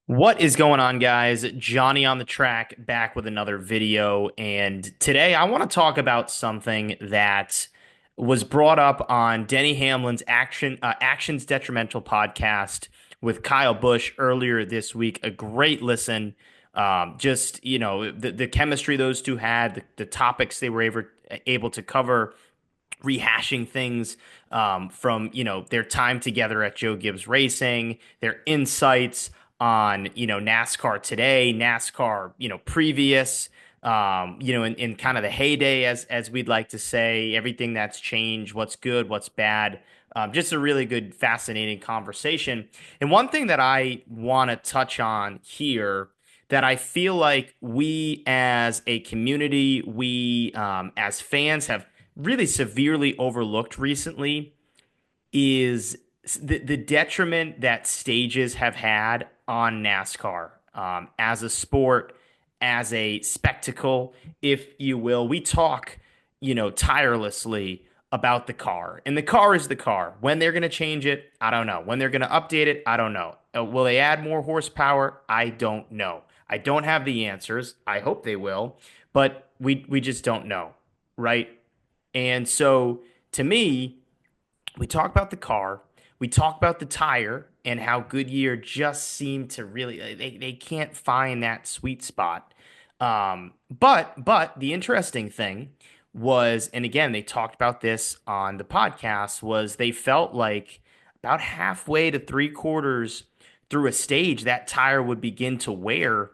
What is going on, guys? Johnny on the track back with another video. And today I want to talk about something that was brought up on Denny Hamlin's Actions Detrimental podcast with Kyle Busch earlier this week. A great listen. Just, the chemistry those two had, the topics they were able to cover, rehashing things from their time together at Joe Gibbs Racing, their insights on NASCAR today, NASCAR previous, in kind of the heyday as we'd like to say, everything that's changed, what's good, what's bad. Just a really good, fascinating conversation. And one thing that I want to touch on here that I feel like we as a community, we as fans have really severely overlooked recently is the detriment that stages have had on NASCAR as a sport, as a spectacle, if you will. We talk, tirelessly about the car, and the car is the car. When they're going to change it, I don't know. When they're going to update it, I don't know. Will they add more horsepower? I don't know. I don't have the answers. I hope they will, but we just don't know, right? And so to me, we talk about the car, we talk about the tire and how Goodyear just seemed to really they can't find that sweet spot. But the interesting thing was, and again, they talked about this on the podcast, was they felt like about halfway to three quarters through a stage, that tire would begin to wear.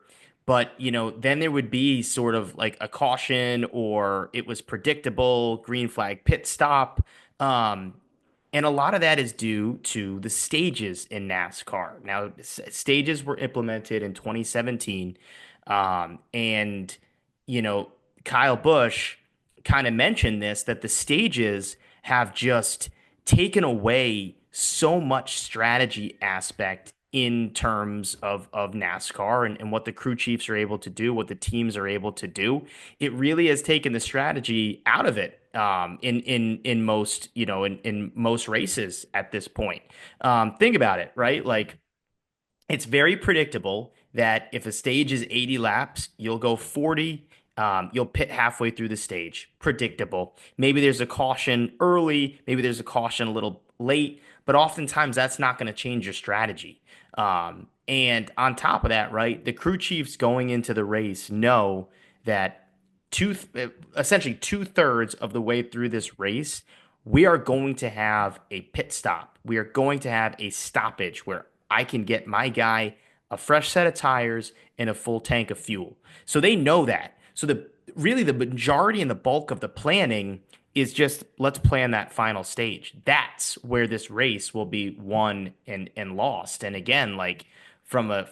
But, then there would be sort of like a caution or it was predictable, green flag pit stop. Um, and a lot of that is due to the stages in NASCAR. Now, stages were implemented in 2017. And, you know, Kyle Busch kind of mentioned this that the stages have just taken away so much strategy aspect in terms of NASCAR and what the crew chiefs are able to do, what the teams are able to do. It really has taken the strategy out of it in most in most races at this point. Think about it, right? Like it's very predictable that if a stage is 80 laps, you'll go 40. You'll pit halfway through the stage. Predictable. Maybe there's a caution early, maybe there's a caution a little late, but oftentimes that's not going to change your strategy. And on top of that, right, the crew chiefs going into the race know that two, essentially two-thirds of the way through this race, we are going to have a pit stop. We are going to have a stoppage where I can get my guy a fresh set of tires and a full tank of fuel. So they know that. So the majority and the bulk of the planning is just let's plan that final stage. That's where this race will be won and lost. And again, like from a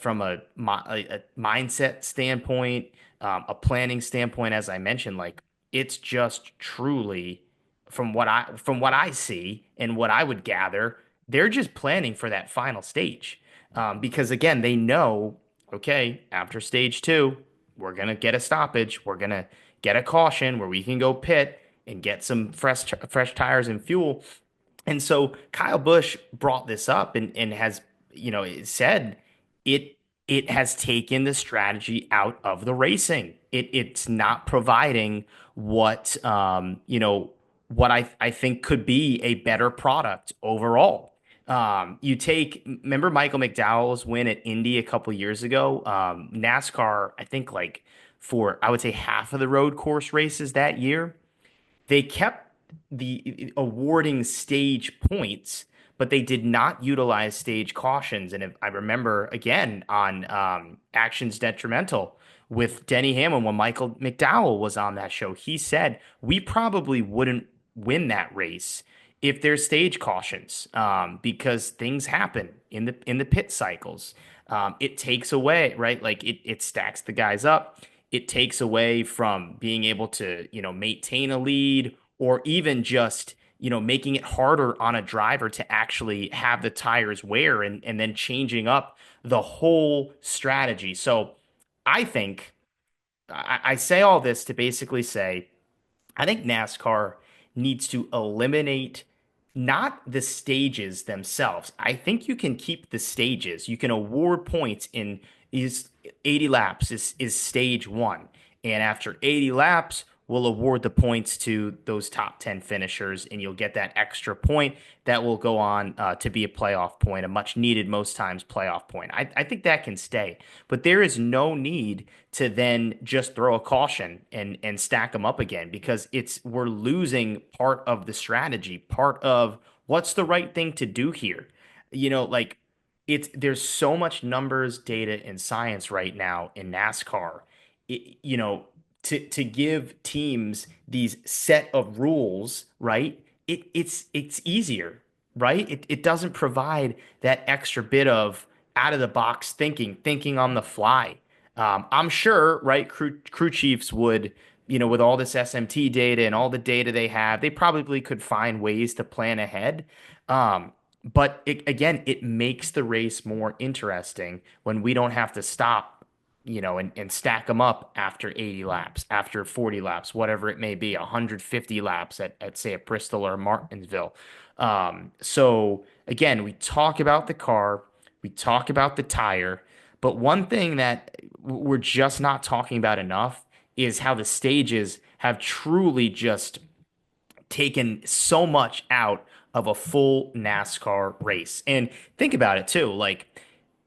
mindset standpoint, a planning standpoint, as I mentioned, like it's just truly from what I see and what I would gather, they're just planning for that final stage. Because again, they know, okay, after stage two, we're gonna get a stoppage, we're gonna get a caution where we can go pit and get some fresh tires and fuel. And so Kyle Busch brought this up and has, said it it has taken the strategy out of the racing. It's not providing what what I think could be a better product overall. You take remember Michael McDowell's win at Indy a couple years ago. NASCAR, I think like for I would say half of the road course races that year they kept the awarding stage points, but they did not utilize stage cautions. And if I remember again on Actions Detrimental with Denny Hamlin when Michael McDowell was on that show, he said we probably wouldn't win that race if there's stage cautions because things happen in the pit cycles. It takes away, right? Like it stacks the guys up. It takes away from being able to, maintain a lead or even just, making it harder on a driver to actually have the tires wear and then changing up the whole strategy. So I think I say all this to basically say I think NASCAR needs to eliminate not the stages themselves. I think you can keep the stages. You can award points in is 80 laps is stage one. And after 80 laps, we'll award the points to those top 10 finishers, and you'll get that extra point that will go on to be a playoff point, a much needed, most times, playoff point. I think that can stay. But there is no need to then just throw a caution and stack them up again because we're losing part of the strategy, part of what's the right thing to do here. Like there's so much numbers, data, and science right now in NASCAR. It, you know, to give teams these set of rules, right? It's easier, right? It doesn't provide that extra bit of out of the box thinking on the fly. I'm sure, right? Crew chiefs would, with all this SMT data and all the data they have, they probably could find ways to plan ahead. Um, but again, it makes the race more interesting when we don't have to stop, and stack them up after 80 laps, after 40 laps, whatever it may be, 150 laps at say, a Bristol or Martinsville. So again, we talk about the car, we talk about the tire, but one thing that we're just not talking about enough is how the stages have truly just taken so much out of a full NASCAR race. And think about it too, like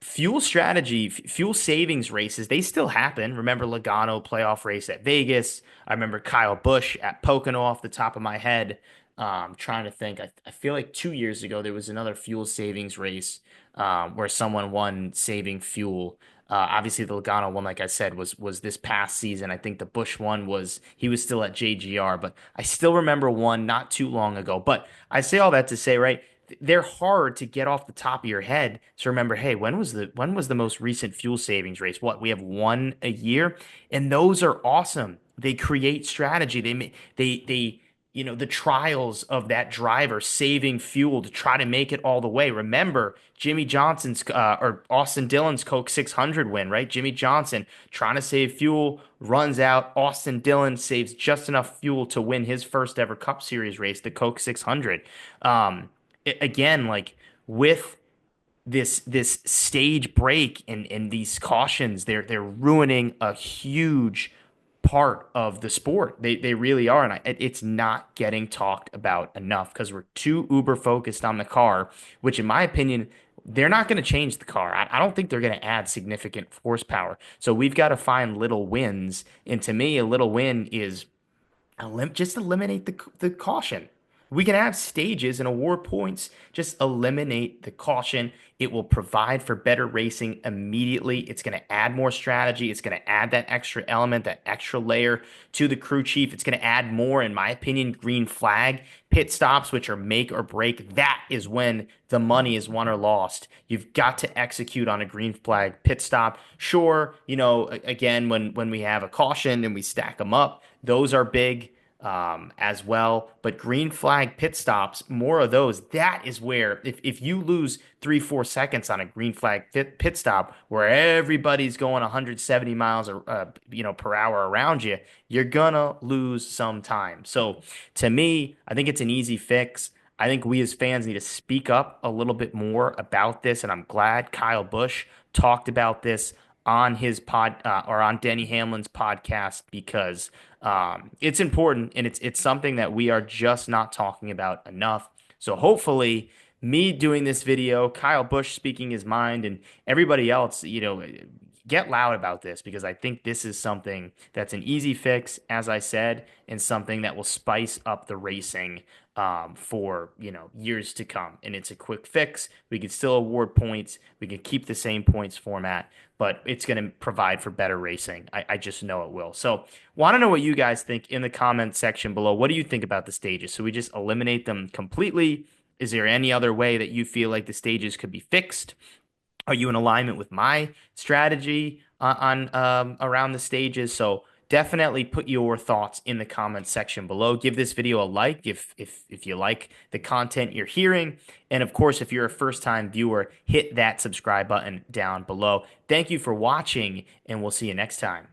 fuel strategy, fuel savings races, they still happen. Remember Logano playoff race at Vegas. I remember Kyle Busch at Pocono off the top of my head. Trying to think. I feel like 2 years ago there was another fuel savings race where someone won saving fuel. Obviously, the Logano one, like I said, was this past season. I think the Bush one was he was still at JGR, but I still remember one not too long ago. But I say all that to say, right? They're hard to get off the top of your head. So remember, hey, when was the most recent fuel savings race? What, we have one a year, and those are awesome. They create strategy. The trials of that driver saving fuel to try to make it all the way. Remember Jimmy Johnson's or Austin Dillon's Coke 600 win, right? Jimmy Johnson trying to save fuel, runs out. Austin Dillon saves just enough fuel to win his first ever Cup Series race, the Coke 600. Again, like with this stage break and these cautions, they're ruining a huge part of the sport. They really are, and it's not getting talked about enough because we're too uber focused on the car, which in my opinion, they're not going to change the car. I don't think they're going to add significant horsepower. So we've got to find little wins, and to me, a little win is just eliminate the caution. We can have stages and award points. Just eliminate the caution. It will provide for better racing immediately. It's going to add more strategy. It's going to add that extra element, that extra layer to the crew chief. It's going to add more, in my opinion, green flag pit stops, which are make or break. That is when the money is won or lost. You've got to execute on a green flag pit stop. Sure, again, when we have a caution and we stack them up, those are big as well. But green flag pit stops, more of those. That is where if you lose 3-4 seconds on a green flag pit stop, where everybody's going 170 miles per hour around you, you're gonna lose some time. So to me, I think it's an easy fix. I think we as fans need to speak up a little bit more about this, and I'm glad Kyle Busch talked about this on his or on Denny Hamlin's podcast because it's important and it's something that we are just not talking about enough. So hopefully, me doing this video, Kyle Busch speaking his mind, and everybody else, get loud about this because I think this is something that's an easy fix, as I said, and something that will spice up the racing for years to come. And it's a quick fix. We can still award points. We can keep the same points format, but it's going to provide for better racing. I just know it will. So, want to know what you guys think in the comment section below. What do you think about the stages? So we just eliminate them completely? Is there any other way that you feel like the stages could be fixed? Are you in alignment with my strategy on around the stages? So definitely put your thoughts in the comments section below. Give this video a like if you like the content you're hearing. And of course, if you're a first-time viewer, hit that subscribe button down below. Thank you for watching, and we'll see you next time.